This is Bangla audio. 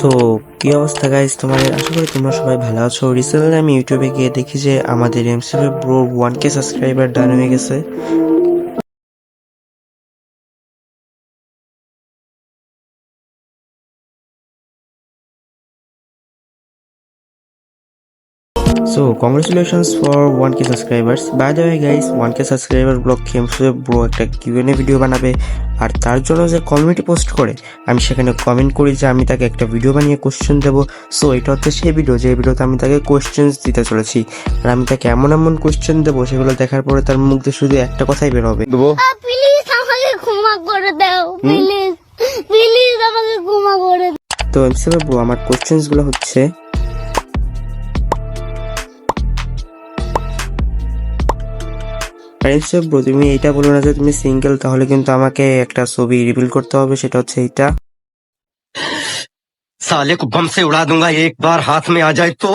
তো কি অবস্থা গাইস তোমাদের? আশা করি তোমরা সবাই ভালো আছো। রিসেন্টলি আমি ইউটিউবে গিয়ে দেখি যে আমাদের এমসিপি ব্রো 1K সাবস্ক্রাইবার ডান হয়ে গেছে। So congratulations for 1K subscribers. By the way guys, 1K subscriber blog MCP bro একটা কিউএনএ ভিডিও বানাবে, আর তার জন্য যে কমিউনিটি পোস্ট করে আমি সেখানে কমেন্ট করি যে আমি তাকে একটা ভিডিও বানিয়ে কোশ্চেন দেবো। সো এটা হচ্ছে সেই ভিডিও যে ভিডিওতে আমি তাকে কোশ্চেন দিতে চলেছি, আর আমি তাকে এমন এমন কোশ্চেন দেবো সেগুলো দেখার পরে তার মুখ দিয়ে শুধু একটা কথাই বের হবে, প্লিজ আমাকে ক্ষমা করে দাও, প্লিজ প্লিজ আমাকে ক্ষমা করে দাও। তো এমসিপি ব্রো আমার কোশ্চেন্স গুলো হচ্ছে, ব্রো তুমি এইটা বলো না যে তুমি সিঙ্গেল, তাহলে কিন্তু আমাকে একটা ছবি রিভিল করতে হবে, সেটা হচ্ছে এইটা। साले को बम से उड़ा दूंगा एक बार हाथ में आ जाए तो।